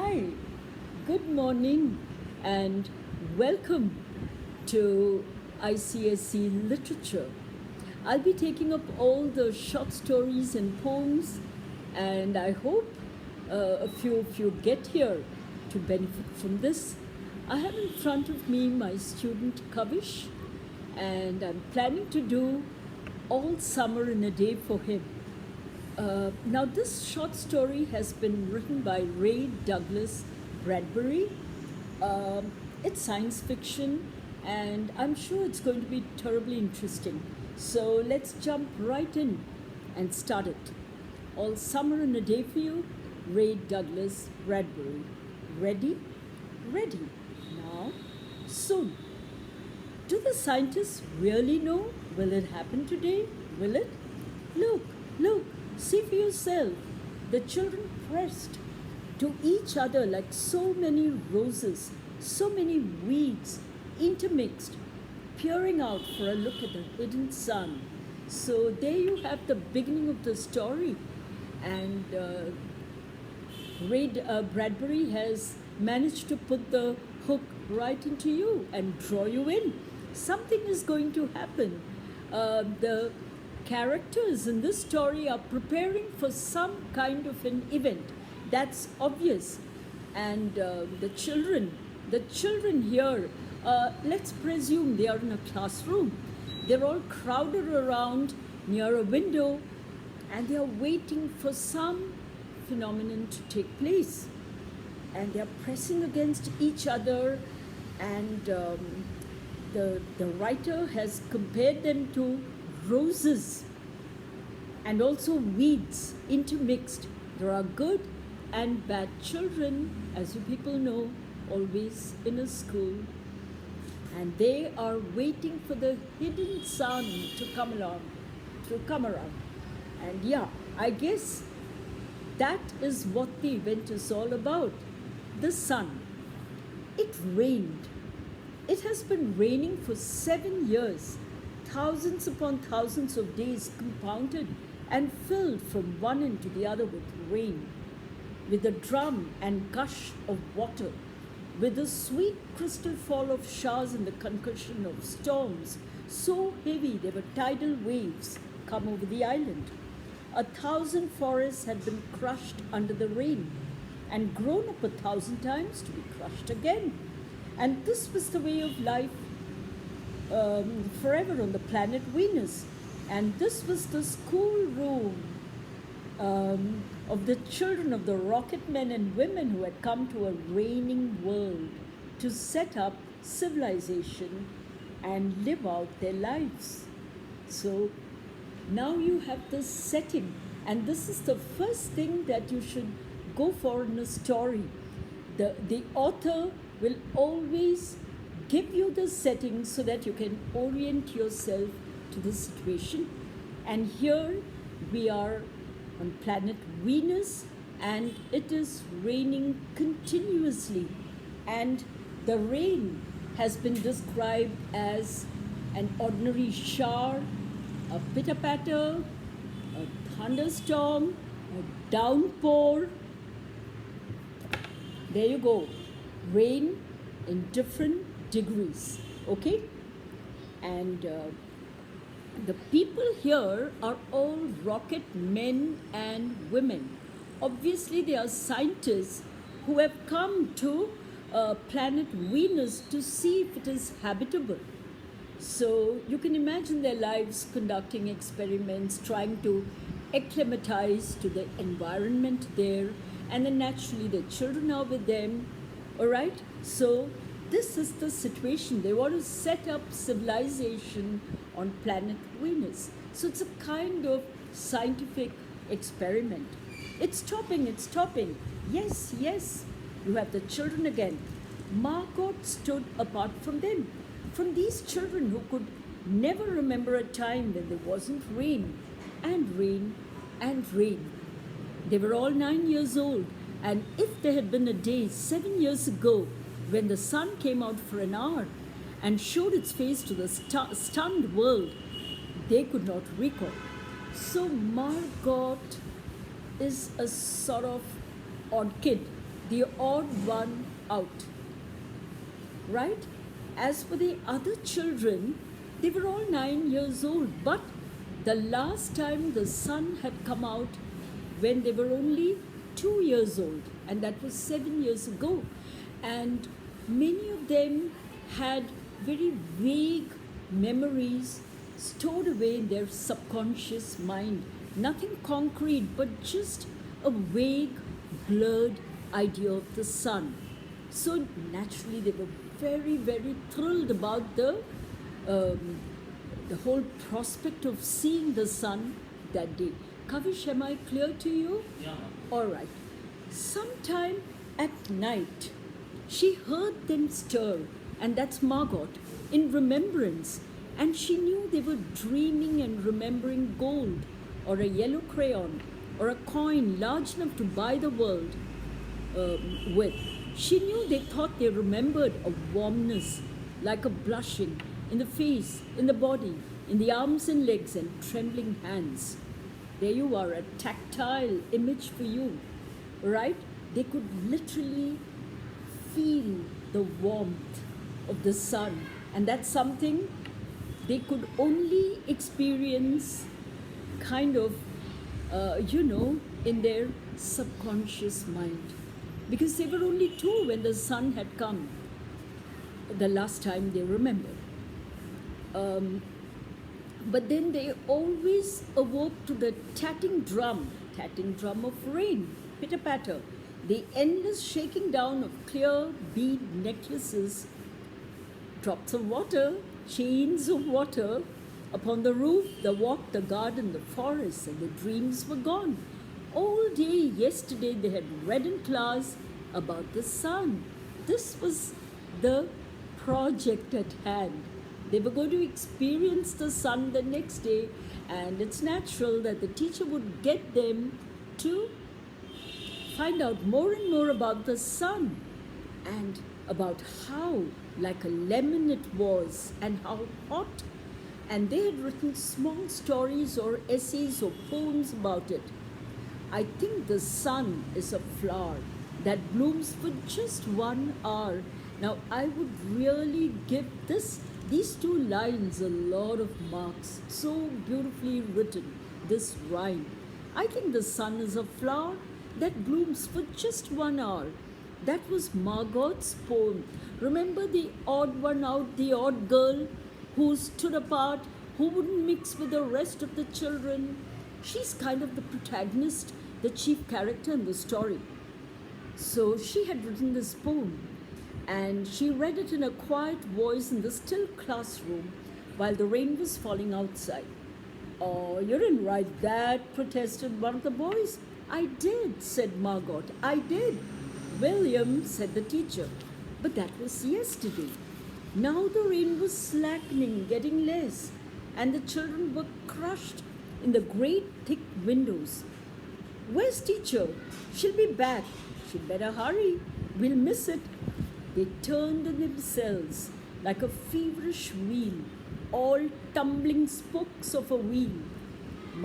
Hi, good morning, and welcome to ICSC Literature. I'll be taking up all the short stories and poems, and I hope a few of you get here to benefit from this. I have in front of me my student Kavish, and I'm planning to do All Summer in a Day for him. Now, this short story has been written by Ray Douglas Bradbury. It's science fiction, and I'm sure it's going to be terribly interesting. So, let's jump right in and start it. All Summer in a Day for You, Ray Douglas Bradbury. Ready? Ready. Now, soon. Do the scientists really know? Will it happen today? Will it? Look, look, see for yourself. The children pressed to each other like so many roses, so many weeds intermixed, peering out for a look at the hidden sun. So there you have the beginning of the story. And Ray Bradbury has managed to put the hook right into you and draw you in. Something is going to happen. The characters in this story are preparing for some kind of an event. That's obvious. And the children here, let's presume they are in a classroom. They're all crowded around near a window, and they are waiting for some phenomenon to take place. And they are pressing against each other, and the writer has compared them to roses and also weeds intermixed. There are good and bad children, as you people know, always in a school, and they are waiting for the hidden sun to come around. And yeah, I guess that is what the event is all about. The sun. It rained. It has been raining for 7 years, thousands upon thousands of days compounded and filled from one end to the other with rain, with a drum and gush of water, with the sweet crystal fall of showers and the concussion of storms, so heavy they were tidal waves come over the island. 1,000 forests had been crushed under the rain and grown up 1,000 times to be crushed again. And this was the way of life forever on the planet Venus. And this was the schoolroom of the children of the rocket men and women who had come to a raining world to set up civilization and live out their lives. So now you have this setting, and this is the first thing that you should go for in a story. The author will always give you the setting so that you can orient yourself to the situation. And here we are on planet Venus, and it is raining continuously. And the rain has been described as an ordinary shower, a pitter-patter, a thunderstorm, a downpour. There you go. Rain in different degrees, okay? And the people here are all rocket men and women. Obviously, they are scientists who have come to planet Venus to see if it is habitable. So you can imagine their lives conducting experiments, trying to acclimatize to the environment there, and then naturally the children are with them. All right, so this is the situation. They want to set up civilization on planet Venus. So it's a kind of scientific experiment. It's stopping. Yes, yes. You have the children again. Margot stood apart from them, from these children who could never remember a time when there wasn't rain and rain and rain. They were all 9 years old, and if there had been a day 7 years ago when the sun came out for an hour and showed its face to the stunned world, they could not recall. So Margot is a sort of odd kid. the odd one out, right? As for the other children, they were all 9 years old, but the last time the sun had come out when they were only 2 years old, and that was 7 years ago. And many of them had very vague memories stored away in their subconscious mind. Nothing concrete, but just a vague, blurred idea of the sun. So naturally, they were very, very thrilled about the whole prospect of seeing the sun that day. Kavish, am I clear to you? Yeah. All right. Sometime at night, she heard them stir, and that's Margot, in remembrance. And she knew they were dreaming and remembering gold, or a yellow crayon, or a coin large enough to buy the world with. She knew they thought they remembered a warmness, like a blushing, in the face, in the body, in the arms and legs, and trembling hands. There you are, a tactile image for you, right? They could literally feel the warmth of the sun, and that's something they could only experience kind of, in their subconscious mind. Because they were only 2 when the sun had come, the last time they remembered. But then they always awoke to the tatting drum of rain, pitter-patter, the endless shaking down of clear bead necklaces, drops of water, chains of water, upon the roof, the walk, the garden, the forest, and the dreams were gone. All day yesterday they had read in class about the sun. This was the project at hand. They were going to experience the sun the next day, and it's natural that the teacher would get them to find out more and more about the sun and about how like a lemon it was and how hot. And they had written small stories or essays or poems about it. I think the sun is a flower that blooms for just 1 hour. Now I would really give these 2 lines a lot of marks. So beautifully written, this rhyme. I think the sun is a flower that blooms for just 1 hour. That was Margot's poem. Remember the odd one out, the odd girl who stood apart, who wouldn't mix with the rest of the children? She's kind of the protagonist, the chief character in the story. So she had written this poem, and she read it in a quiet voice in the still classroom while the rain was falling outside. "Oh, you didn't write that," protested one of the boys. "I did," said Margot. "I did." "William," said the teacher, "but that was yesterday." Now the rain was slackening, getting less, and the children were crushed in the great thick windows. "Where's teacher? She'll be back. She'd better hurry. We'll miss it." They turned in themselves like a feverish wheel, all tumbling spokes of a wheel.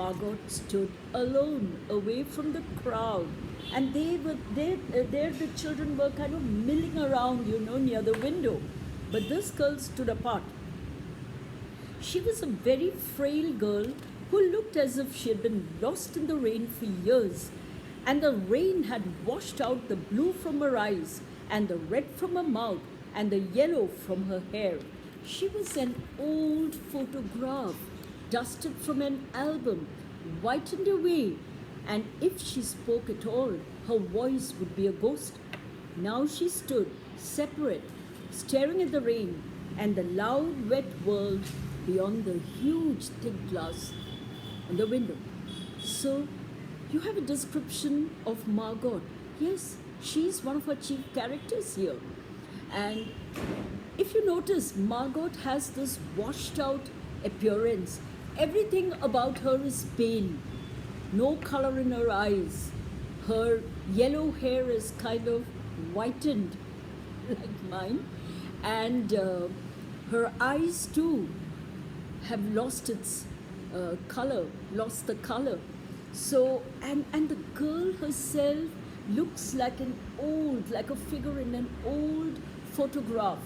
Margot stood alone, away from the crowd, and there the children were kind of milling around, near the window. But this girl stood apart. She was a very frail girl who looked as if she had been lost in the rain for years, and the rain had washed out the blue from her eyes, and the red from her mouth, and the yellow from her hair. She was an old photograph, dusted from an album, whitened away, and if she spoke at all, her voice would be a ghost. Now she stood, separate, staring at the rain and the loud, wet world beyond the huge, thick glass on the window. So, you have a description of Margot. Yes, she's one of our chief characters here. And if you notice, Margot has this washed out appearance. Everything about her is pale, no color in her eyes. Her yellow hair is kind of whitened, like mine, and her eyes too have lost its lost the color. So, and the girl herself looks like a figure in an old photograph.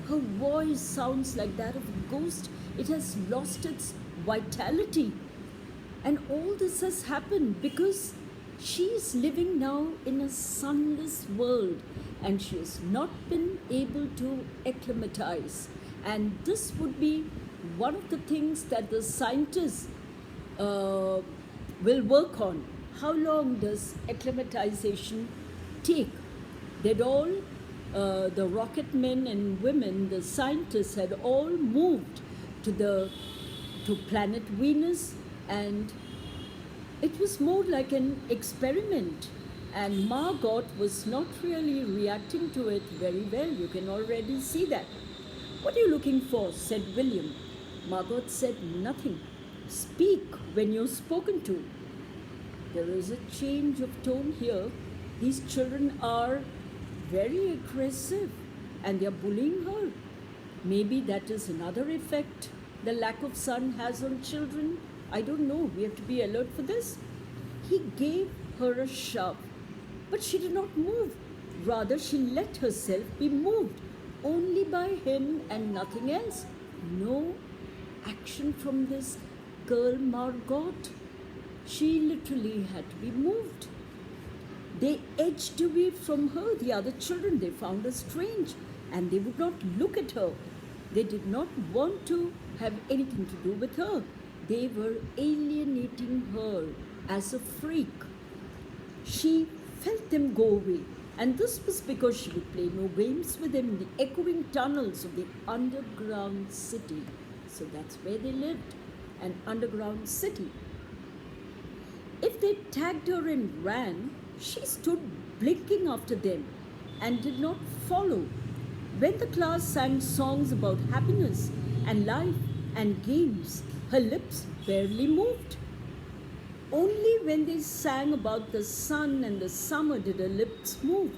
Her voice sounds like that of a ghost. It has lost its vitality. And all this has happened because she is living now in a sunless world and she has not been able to acclimatize. And this would be one of the things that the scientists will work on. How long does acclimatization take? They'd all, the rocket men and women, the scientists had all moved to planet Venus, and it was more like an experiment. And Margot was not really reacting to it very well. You can already see that. What are you looking for? Said William. Margot said nothing. Speak when you're spoken to. There is a change of tone here. These children are very aggressive and they're bullying her. Maybe that is another effect the lack of sun has on children. I don't know. We have to be alert for this. He gave her a shove, but she did not move. Rather, she let herself be moved only by him and nothing else. No action from this girl Margot. She literally had to be moved. They edged away from her, the other children. They found her strange and they would not look at her. They did not want to have anything to do with her. They were alienating her as a freak. She felt them go away, and this was because she would play no games with them in the echoing tunnels of the underground city. So that's where they lived, an underground city. If they tagged her and ran, she stood blinking after them and did not follow. When the class sang songs about happiness and life and games, her lips barely moved. Only when they sang about the sun and the summer did her lips move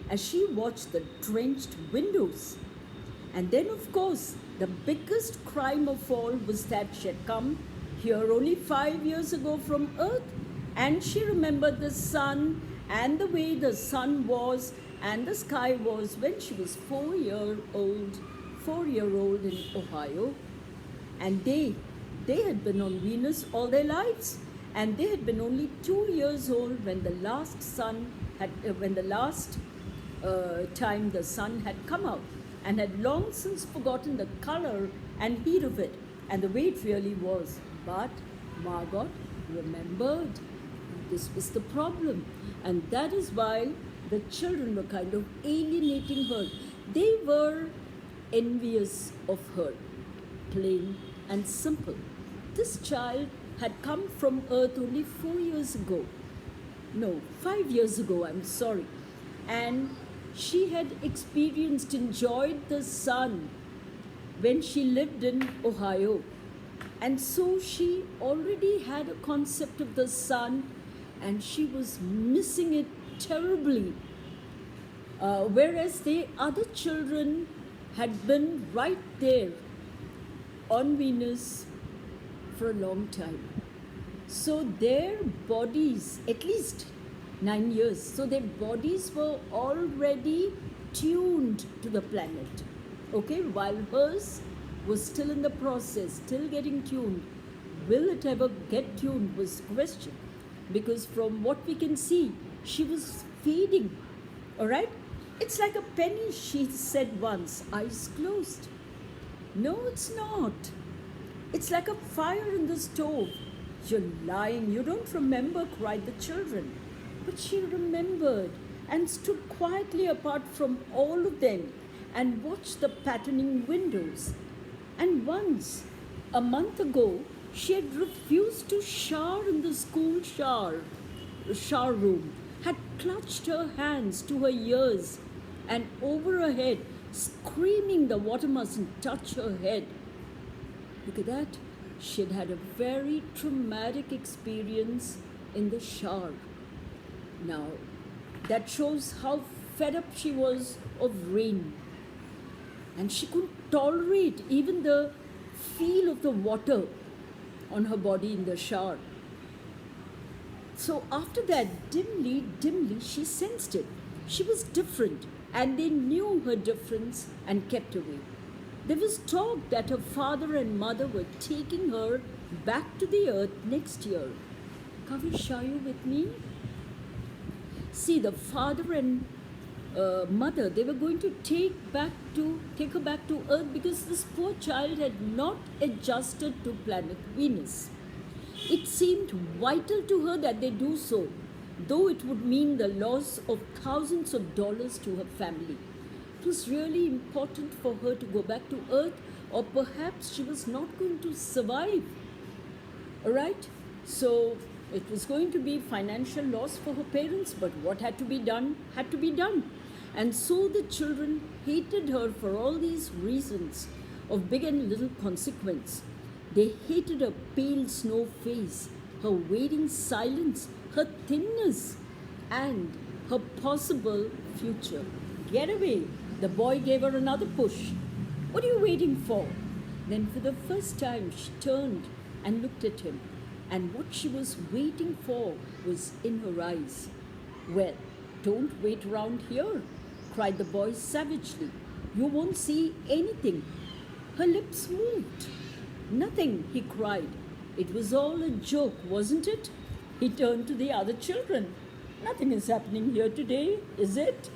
as she watched the drenched windows. And then, of course, the biggest crime of all was that she had come here only 5 years ago from Earth, and she remembered the sun and the way the sun was and the sky was when she was 4-year-old in Ohio. And they had been on Venus all their lives, and they had been only 2 years old when the last time the sun had come out, and had long since forgotten the color and heat of it and the way it really was. But Margot remembered. This was the problem, and that is why the children were kind of alienating her. They were envious of her, plain and simple. This child had come from Earth only 4 years ago. No, 5 years ago, I'm sorry. And she had enjoyed the sun when she lived in Ohio. And so she already had a concept of the sun, and she was missing it terribly. Whereas the other children had been right there on Venus for a long time. So their bodies, at least 9 years, so their bodies were already tuned to the planet. Okay, while hers was still in the process, still getting tuned. Will it ever get tuned was the question. Because from what we can see, she was fading. All right? It's like a penny, she said once, eyes closed. No, it's not. It's like a fire in the stove. You're lying. You don't remember, cried the children. But she remembered and stood quietly apart from all of them and watched the patterning windows. And once, a month ago, she had refused to shower in the school shower room, had clutched her hands to her ears and over her head, screaming the water mustn't touch her head. Look at that. She had had a very traumatic experience in the shower. Now, that shows how fed up she was of rain. And she couldn't tolerate even the feel of the water on her body in the shower. So after that, dimly, she sensed it. She was different, and they knew her difference and kept away. There was talk that her father and mother were taking her back to the earth next year. Kavish, are you with me? See, the father and mother, they were going to take her back to earth because this poor child had not adjusted to planet Venus. It seemed vital to her that they do so, though it would mean the loss of thousands of dollars to her family. It was really important for her to go back to earth, or perhaps she was not going to survive. Alright? So it was going to be financial loss for her parents, but what had to be done had to be done. And so the children hated her for all these reasons of big and little consequence. They hated her pale snow face, her waiting silence, her thinness, and her possible future. Get away! The boy gave her another push. What are you waiting for? Then, for the first time, she turned and looked at him, and what she was waiting for was in her eyes. Well, don't wait around here, cried the boy savagely. You won't see anything. Her lips moved. Nothing, he cried. It was all a joke, wasn't it? He turned to the other children. Nothing is happening here today, is it?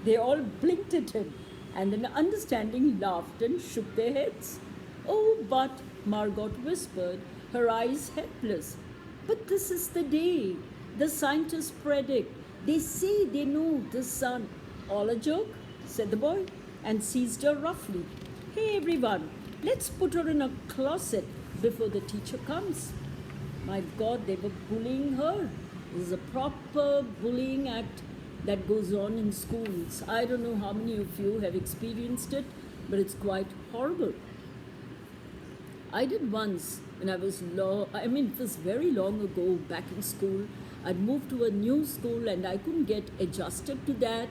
They all blinked at him, and then understanding laughed and shook their heads. Oh, but, Margot whispered, her eyes helpless. But this is the day. The scientists predict. They say they know the sun. All a joke, said the boy, and seized her roughly. Hey, everyone, let's put her in a closet before the teacher comes. My God, they were bullying her. This is a proper bullying act that goes on in schools. I don't know how many of you have experienced it, but it's quite horrible. I did once when it was very long ago back in school. I'd moved to a new school and I couldn't get adjusted to that.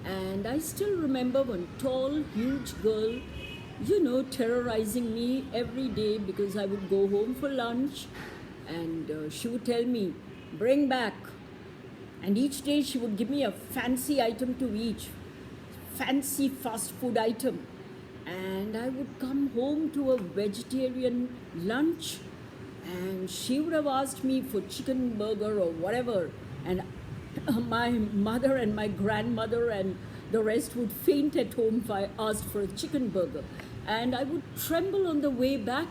And I still remember one tall, huge girl, terrorizing me every day because I would go home for lunch and she would tell me, bring back. And each day she would give me a fancy item to eat, fancy fast food item. And I would come home to a vegetarian lunch and she would have asked me for chicken burger or whatever. And my mother and my grandmother and the rest would faint at home if I asked for a chicken burger. And I would tremble on the way back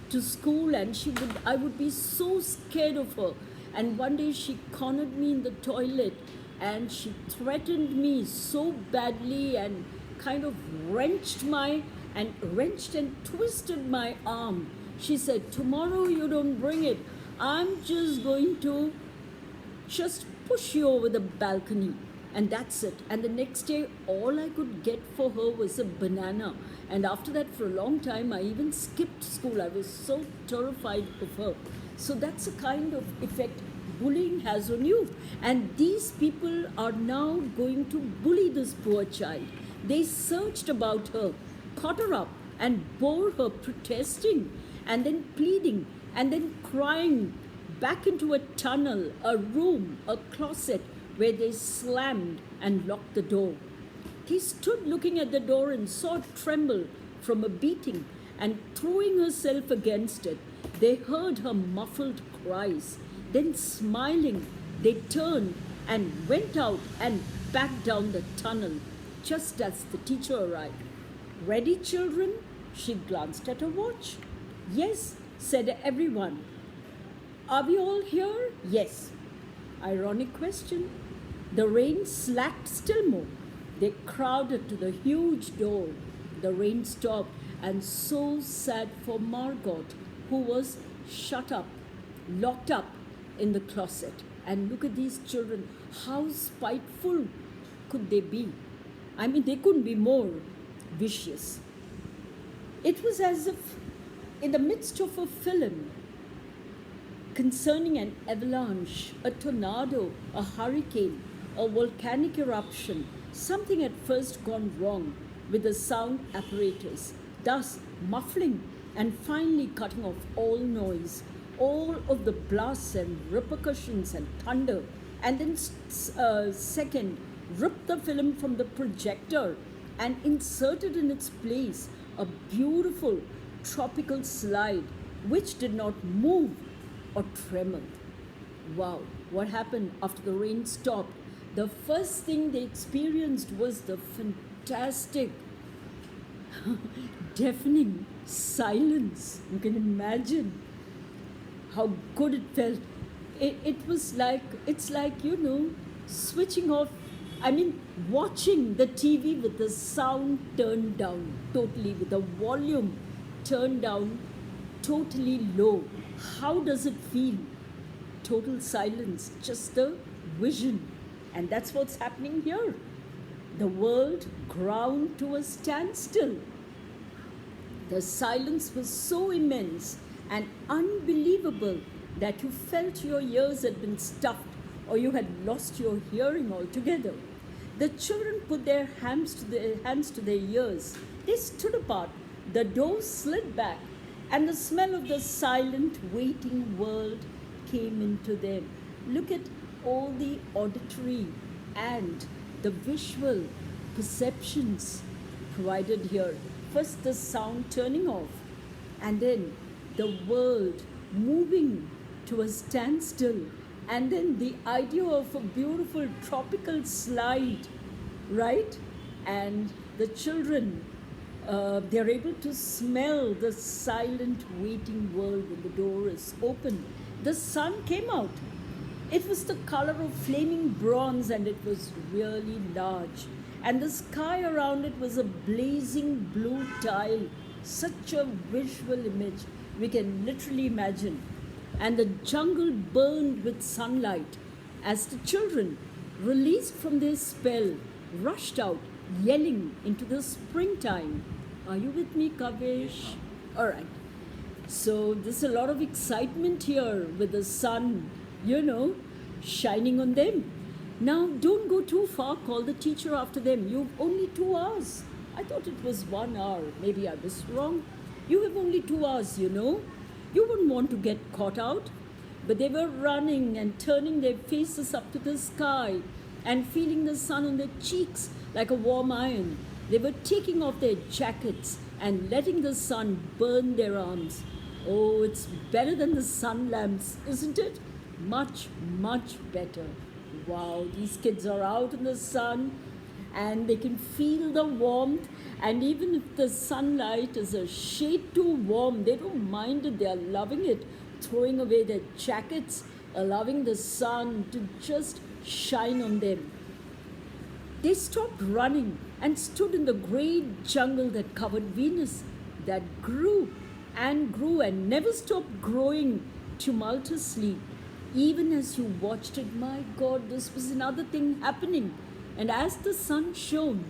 to school and I would be so scared of her. And one day she cornered me in the toilet and she threatened me so badly and kind of wrenched and twisted my arm. She said, tomorrow you don't bring it. I'm just going to push you over the balcony. And that's it. And the next day, all I could get for her was a banana. And after that, for a long time, I even skipped school. I was so terrified of her. So that's a kind of effect bullying has on you. And these people are now going to bully this poor child. They searched about her, caught her up, and bore her protesting, and then pleading, and then crying back into a tunnel, a room, a closet, where they slammed and locked the door. He stood looking at the door and saw it tremble from a beating, and throwing herself against it, they heard her muffled cries. Then smiling, they turned and went out and back down the tunnel, just as the teacher arrived. Ready, children? She glanced at her watch. Yes, said everyone. Are we all here? Yes. Ironic question. The rain slacked still more. They crowded to the huge door. The rain stopped, and so sad for Margot, who was shut up, locked up in the closet. And look at these children. How spiteful could they be? They couldn't be more vicious. It was as if in the midst of a film concerning an avalanche, a tornado, a hurricane, a volcanic eruption, something had first gone wrong with the sound apparatus, thus muffling and finally cutting off all noise. all of the blasts and repercussions and thunder, and then second, ripped the film from the projector and inserted in its place a beautiful tropical slide which did not move or tremble. Wow, what happened after the rain stopped? The first thing they experienced was the fantastic, deafening silence. You can imagine how good it felt. It was like, it's like, switching off, watching the TV with the sound turned down totally, with the volume turned down totally low. How does it feel? Total silence, just the vision. And that's what's happening here. The world ground to a standstill. The silence was so immense and unbelievable that you felt your ears had been stuffed or you had lost your hearing altogether. The children put their hands to their ears. They stood apart. The door slid back, and the smell of the silent, waiting world came into them. Look at all the auditory and the visual perceptions provided here. First, the sound turning off, and then the world moving to a standstill, and then the idea of a beautiful tropical slide, right? And the children, they're able to smell the silent waiting world when the door is open. The sun came out. It was the color of flaming bronze and it was really large. And the sky around it was a blazing blue tile. Such a visual image we can literally imagine. And the jungle burned with sunlight as the children, released from their spell, rushed out, yelling into the springtime. Are you with me, Kavesh? All right. So there's a lot of excitement here with the sun, shining on them. Now, don't go too far. Call the teacher after them. You've only 2 hours. I thought it was 1 hour. Maybe I was wrong. You have only 2 hours, You wouldn't want to get caught out. But they were running and turning their faces up to the sky and feeling the sun on their cheeks like a warm iron. They were taking off their jackets and letting the sun burn their arms. Oh, it's better than the sun lamps, isn't it? Much, much better. Wow, these kids are out in the sun and they can feel the warmth. And even if the sunlight is a shade too warm, they don't mind it. They are loving it, throwing away their jackets, allowing the sun to just shine on them. They stopped running and stood in the great jungle that covered Venus, that grew and never stopped growing tumultuously. Even as you watched it, my God, this was another thing happening. And as the sun shone,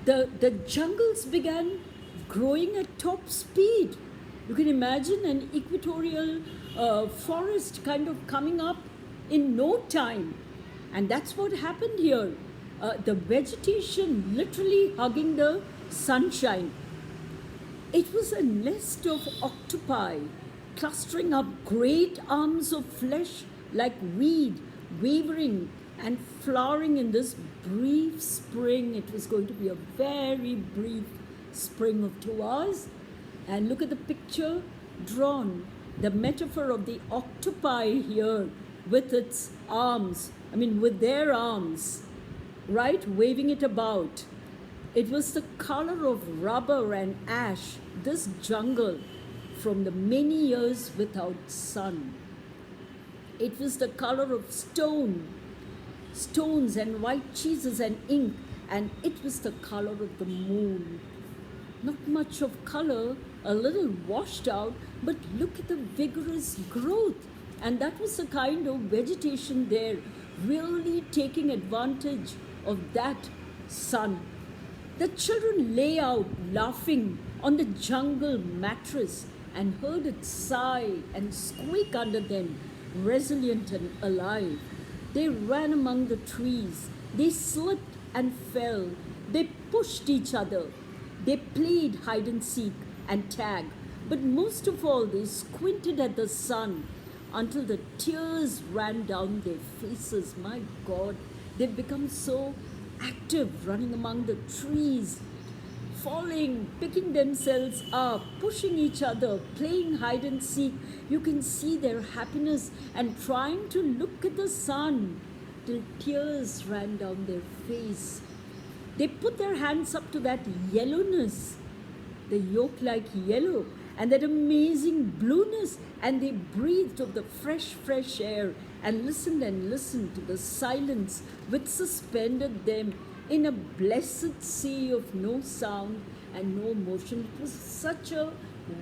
the jungles began growing at top speed. You can imagine an equatorial forest kind of coming up in no time. And that's what happened here. The vegetation literally hugging the sunshine. It was a nest of octopi clustering up great arms of flesh like weed, wavering and flowering in this brief spring. It was going to be a very brief spring of 2 hours. And look at the picture drawn, the metaphor of the octopi here with its arms, with their arms, right, waving it about. It was the color of rubber and ash, this jungle, from the many years without sun. It was the color of stones and white cheeses and ink, and it was the color of the moon. Not much of color, a little washed out, but look at the vigorous growth. And that was the kind of vegetation there, really taking advantage of that sun. The children lay out laughing on the jungle mattress and heard it sigh and squeak under them, resilient and alive. They ran among the trees. They slipped and fell. They pushed each other. They played hide and seek and tag. But most of all, they squinted at the sun until the tears ran down their faces. My God, they've become so active, running among the trees, falling, picking themselves up, pushing each other, playing hide and seek. You can see their happiness and trying to look at the sun till tears ran down their face. They put their hands up to that yellowness, the yolk like yellow, and that amazing blueness, and they breathed of the fresh air and listened to the silence which suspended them in a blessed sea of no sound and no motion. It was such a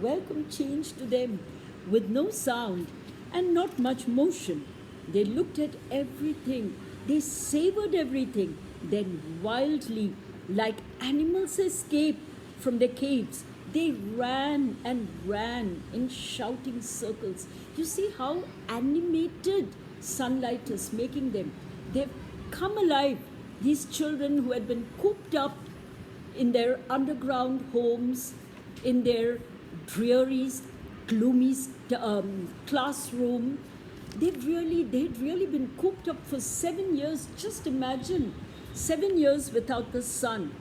welcome change to them, with no sound and not much motion. They looked at everything, they savored everything, then wildly, like animals escaped from their caves, they ran and ran in shouting circles. You see how animated sunlight is making them. They've come alive. These children who had been cooped up in their underground homes, in their dreary, gloomy classroom, they'd really been cooped up for 7 years. Just imagine, 7 years without the sun.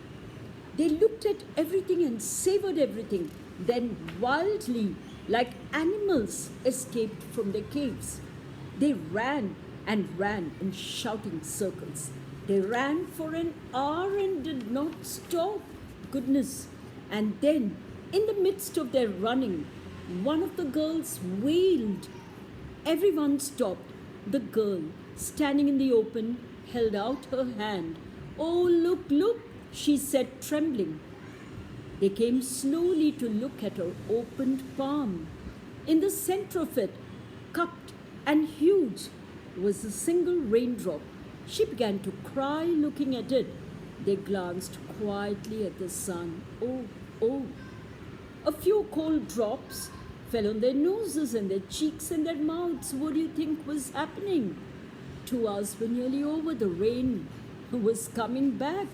They looked at everything and savored everything, then wildly, like animals, escaped from their caves. They ran and ran in shouting circles. They ran for an hour and did not stop. Goodness. And then, in the midst of their running, one of the girls wailed. Everyone stopped. The girl, standing in the open, held out her hand. "Oh, look, look," she said, trembling. They came slowly to look at her opened palm. In the center of it, cupped and huge, was a single raindrop. She began to cry looking at it. They glanced quietly at the sun. Oh, oh. A few cold drops fell on their noses and their cheeks and their mouths. What do you think was happening? 2 hours were nearly over. The rain was coming back,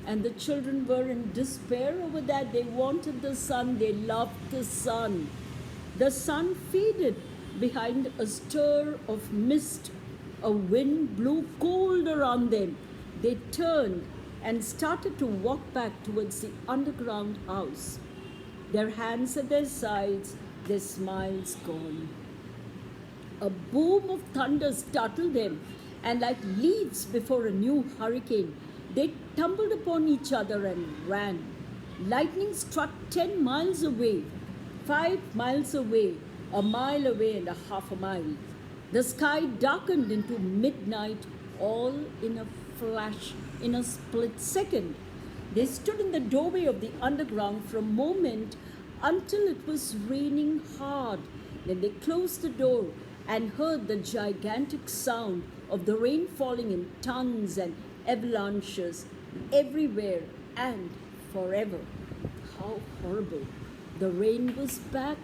and the children were in despair over that. They wanted the sun. They loved the sun. The sun faded behind a stir of mist. A wind blew cold around them. They turned and started to walk back towards the underground house, their hands at their sides, their smiles gone. A boom of thunder startled them, and like leaves before a new hurricane, they tumbled upon each other and ran. Lightning struck 10 miles away, 5 miles away, a mile away, and a half a mile. The sky darkened into midnight, all in a flash, in a split second. They stood in the doorway of the underground for a moment until it was raining hard. Then they closed the door and heard the gigantic sound of the rain falling in tons and avalanches everywhere and forever. How horrible. The rain was back,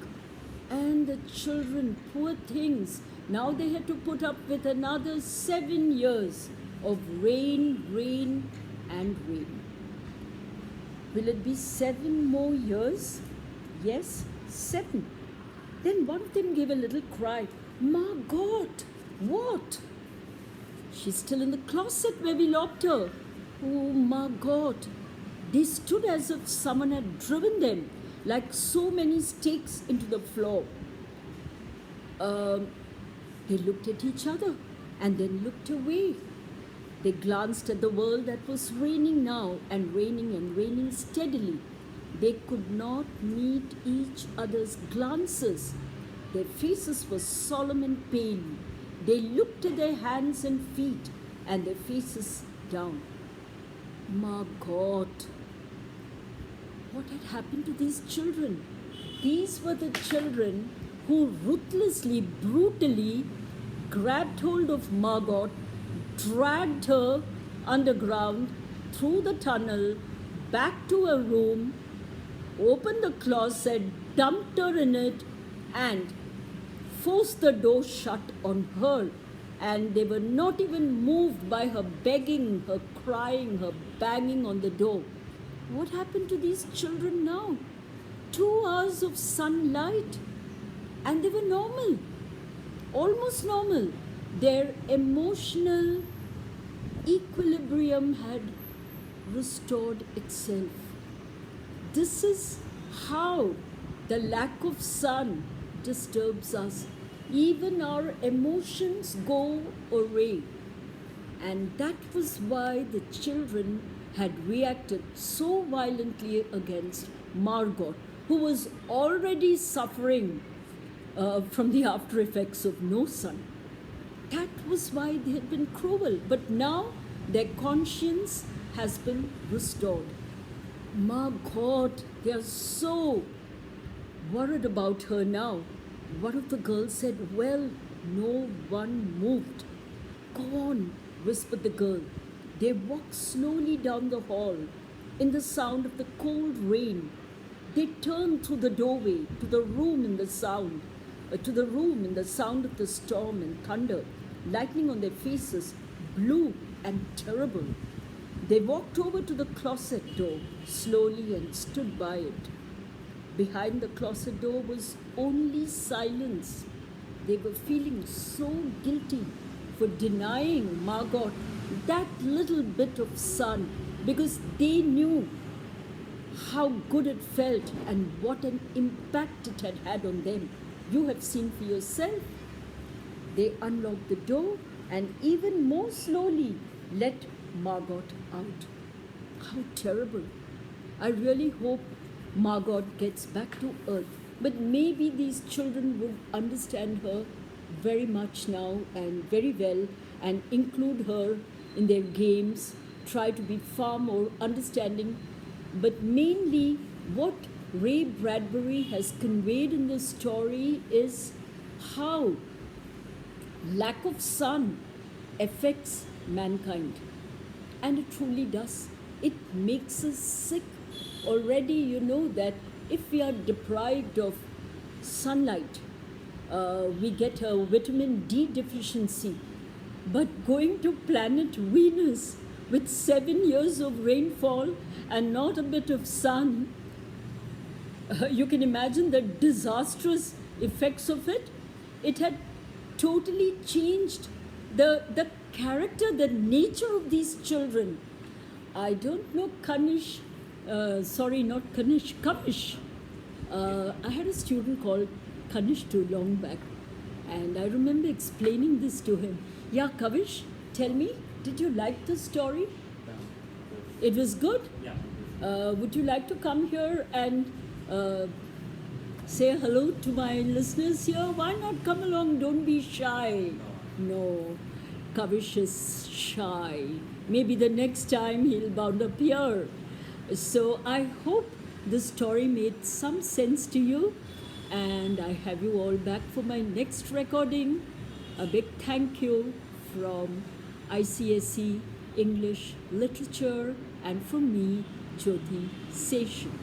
and the children, poor things, now they had to put up with another 7 years of rain, rain, and rain. Will it be 7 more years? Yes, 7. Then one of them gave a little cry. "Margot, what?" "She's still in the closet where we locked her." "Oh, Margot." They stood as if someone had driven them like so many stakes into the floor. They looked at each other and then looked away. They glanced at the world that was raining now and raining steadily. They could not meet each other's glances. Their faces were solemn and pale. They looked at their hands and feet and their faces down. Margot. What had happened to these children? These were the children who ruthlessly, brutally grabbed hold of Margot, dragged her underground, through the tunnel, back to her room, opened the closet, dumped her in it, and forced the door shut on her. And they were not even moved by her begging, her crying, her banging on the door. What happened to these children now? 2 hours of sunlight, and they were normal, almost normal. Their emotional equilibrium had restored itself. This is how the lack of sun disturbs us. Even our emotions go away. And that was why the children had reacted so violently against Margot, who was already suffering from the after effects of no sun. That was why they had been cruel. But now their conscience has been restored. Margot, they are so worried about her now. One of the girls said, "Well, no one moved." "Go on," whispered the girl. They walked slowly down the hall in the sound of the cold rain. They turned through the doorway to the room in the sound of the storm and thunder, lightning on their faces, blue and terrible. They walked over to the closet door slowly and stood by it. Behind the closet door was only silence. They were feeling so guilty for denying Margot that little bit of sun, because they knew how good it felt and what an impact it had had on them. You have seen for yourself. They unlocked the door and even more slowly let Margot out. How terrible. I really hope Margot gets back to earth. But maybe these children would understand her very much now and very well, and include her in their games, try to be far more understanding. But mainly, what Ray Bradbury has conveyed in this story is how lack of sun affects mankind. And it truly does. It makes us sick. Already, you know that if we are deprived of sunlight, we get a vitamin D deficiency. But going to planet Venus with 7 years of rainfall and not a bit of sun, you can imagine the disastrous effects of it. It had totally changed the character, the nature of these children. I don't know Kamish. I had a student called Kanish too long back, and I remember explaining this to him. Yeah, Kavish, tell me, did you like the story? It was good? Yeah. Would you like to come here and say hello to my listeners here? Why not come along? Don't be shy. No, Kavish is shy. Maybe the next time he'll bound up here. So I hope this story made some sense to you, and I have you all back for my next recording. A big thank you from ICSE English Literature and from me, Jyoti Seshan.